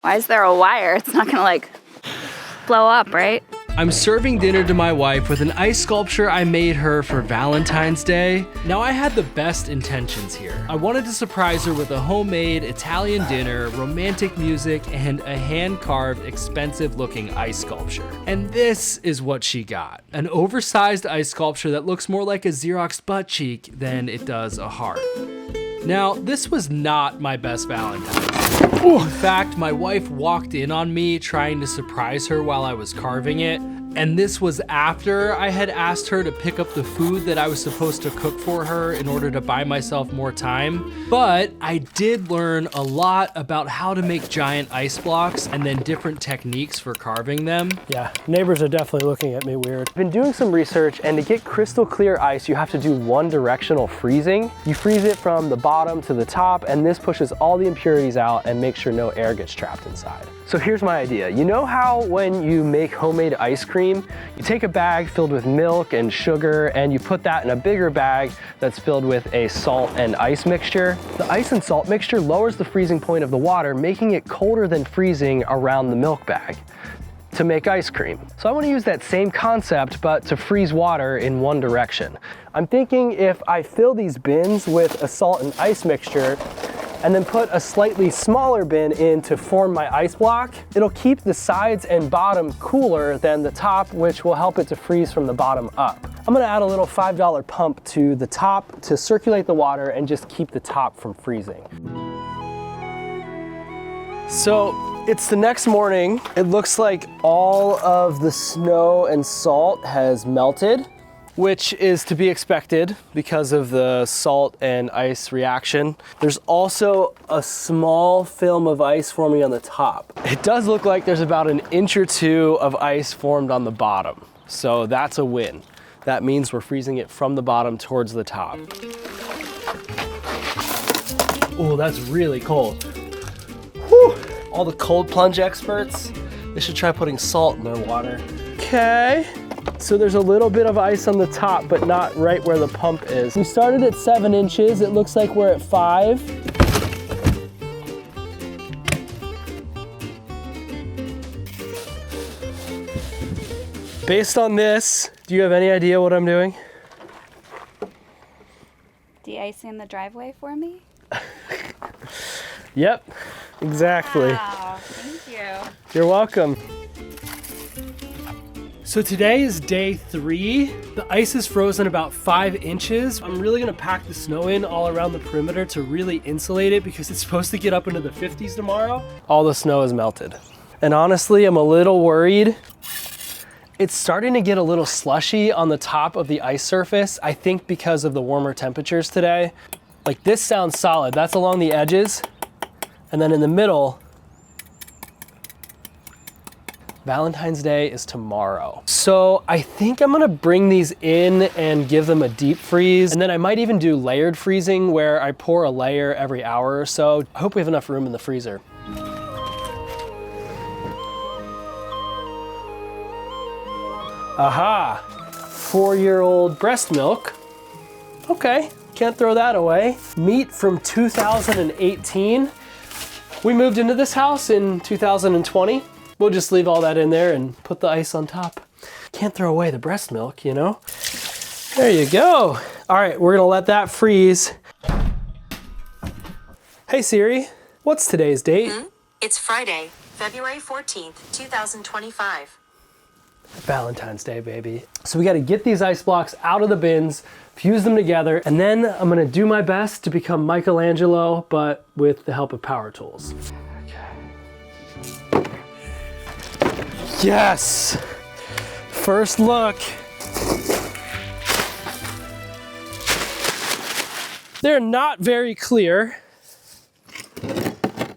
Why is there a wire? It's not gonna like blow up, right? I'm serving dinner to my wife with an ice sculpture I made her for Valentine's Day. Now, I had the best intentions here. I wanted to surprise her with a homemade Italian dinner, romantic music, and a hand-carved, expensive-looking ice sculpture. And this is what she got. An oversized ice sculpture that looks more like a Xerox butt cheek than it does a heart. Now, this was not my best Valentine's Day. In fact, my wife walked in on me trying to surprise her while I was carving it, and this was after I had asked her to pick up the food that I was supposed to cook for her in order to buy myself more time. But I did learn a lot about how to make giant ice blocks and then different techniques for carving them. Yeah, neighbors are definitely looking at me weird. I've been doing some research, and to get crystal clear ice, you have to do one directional freezing. You freeze it from the bottom to the top, and this pushes all the impurities out and makes sure no air gets trapped inside. So here's my idea. You know how when you make homemade ice cream, you take a bag filled with milk and sugar and you put that in a bigger bag that's filled with a salt and ice mixture? The ice and salt mixture lowers the freezing point of the water, making it colder than freezing around the milk bag to make ice cream. So I want to use that same concept, but to freeze water in one direction. I'm thinking if I fill these bins with a salt and ice mixture, and then put a slightly smaller bin in to form my ice block, it'll keep the sides and bottom cooler than the top, which will help it to freeze from the bottom up. I'm gonna add a little $5 pump to the top to circulate the water and just keep the top from freezing. So it's the next morning. It looks like all of the snow and salt has melted, which is to be expected because of the salt and ice reaction. There's also a small film of ice forming on the top. It does look like there's about an inch or two of ice formed on the bottom. So that's a win. That means we're freezing it from the bottom towards the top. Oh, that's really cold. Whew. All the cold plunge experts, they should try putting salt in their water. Okay. So there's a little bit of ice on the top, but not right where the pump is. We started at 7 inches. It looks like we're at 5. Based on this, do you have any idea what I'm doing? De-icing the driveway for me? Yep, exactly. Wow, thank you. You're welcome. So today is day 3. The ice is frozen about 5 inches. I'm really gonna pack the snow in all around the perimeter to really insulate it because it's supposed to get up into the 50s tomorrow. All the snow is melted. And honestly, I'm a little worried. It's starting to get a little slushy on the top of the ice surface, I think because of the warmer temperatures today. Like this sounds solid. That's along the edges. And then in the middle, Valentine's Day is tomorrow. So I think I'm gonna bring these in and give them a deep freeze. And then I might even do layered freezing where I pour a layer every hour or so. I hope we have enough room in the freezer. Aha, 4-year-old breast milk. Okay, can't throw that away. Meat from 2018. We moved into this house in 2020. We'll just leave all that in there and put the ice on top. Can't throw away the breast milk, you know? There you go. All right, we're gonna let that freeze. Hey Siri, what's today's date? It's Friday, February 14th, 2025. Valentine's Day, baby. So we gotta get these ice blocks out of the bins, fuse them together, and then I'm gonna do my best to become Michelangelo, but with the help of power tools. Yes! First look. They're not very clear.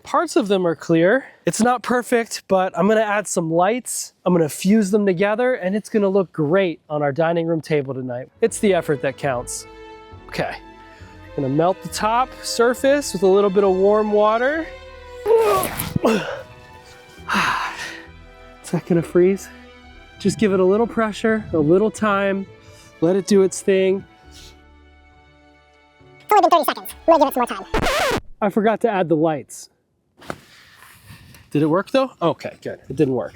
Parts of them are clear. It's not perfect, but I'm gonna add some lights. I'm gonna fuse them together and it's gonna look great on our dining room table tonight. It's the effort that counts. Okay, gonna melt the top surface with a little bit of warm water. Is that gonna freeze? Just give it a little pressure, a little time, let it do its thing. It's only been 30 seconds. We're gonna give it some more time. I forgot to add the lights. Did it work though? Okay, good. It didn't work.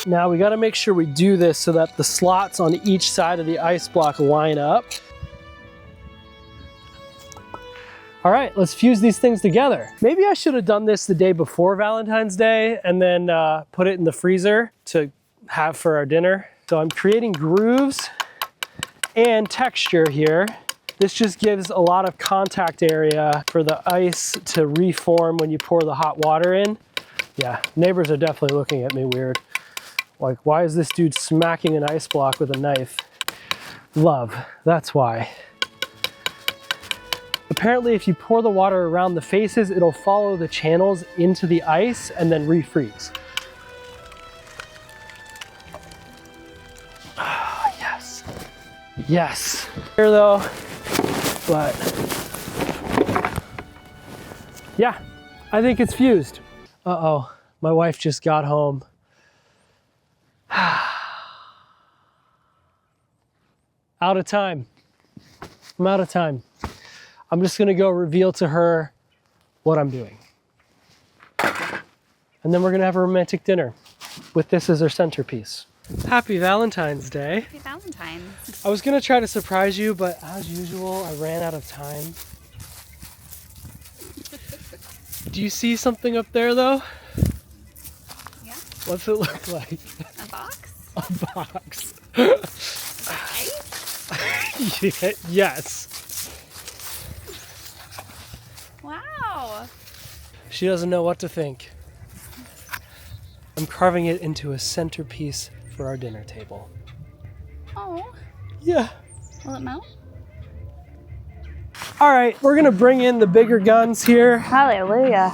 Now we gotta make sure we do this so that the slots on each side of the ice block line up. All right, let's fuse these things together. Maybe I should have done this the day before Valentine's Day and then put it in the freezer to have for our dinner. So I'm creating grooves and texture here. This just gives a lot of contact area for the ice to reform when you pour the hot water in. Yeah, neighbors are definitely looking at me weird. Like, why is this dude smacking an ice block with a knife? Love, that's why. Apparently, if you pour the water around the faces, it'll follow the channels into the ice and then refreeze. Ah, yes. Yes. Here though, but yeah, I think it's fused. Uh-oh, my wife just got home. Out of time. I'm out of time. I'm just gonna go reveal to her what I'm doing. And then we're gonna have a romantic dinner with this as our centerpiece. Happy Valentine's Day. Happy Valentine's. I was gonna try to surprise you, but as usual, I ran out of time. Do you see something up there though? Yeah. What's it look like? A box? A box. Ice? Yes. Wow. She doesn't know what to think. I'm carving it into a centerpiece for our dinner table. Oh. Yeah. Will it melt? All right, we're gonna bring in the bigger guns here. Hallelujah.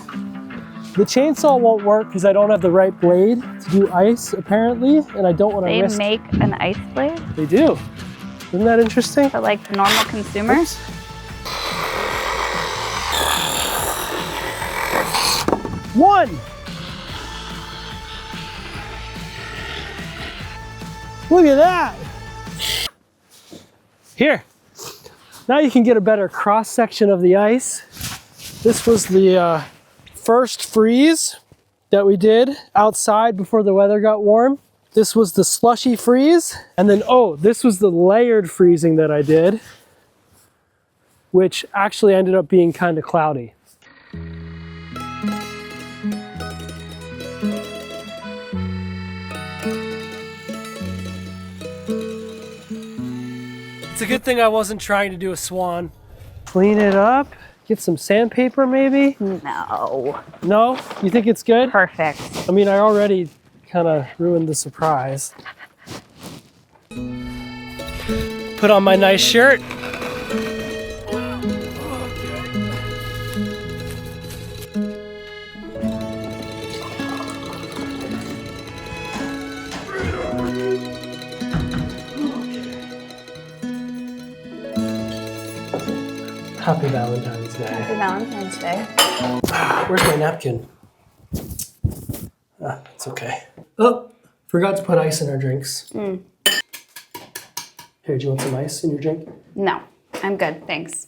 The chainsaw won't work because I don't have the right blade to do ice, apparently, and I don't want to They risk. make an ice blade They do. Isn't that interesting? for like the normal consumers. Oops. One. Look at that. Here. Now you can get a better cross section of the ice. This was the first freeze that we did outside before the weather got warm. This was the slushy freeze. And then, oh, this was the layered freezing that I did, which actually ended up being kind of cloudy. It's a good thing I wasn't trying to do a swan. Clean it up, get some sandpaper maybe? No. No? You think it's good? Perfect. I mean, I already kind of ruined the surprise. Put on my nice shirt. Happy Valentine's Day. Happy Valentine's Day. Where's my napkin? Ah, it's okay. Oh, forgot to put ice in our drinks. Here, do you want some ice in your drink? No, I'm good, thanks.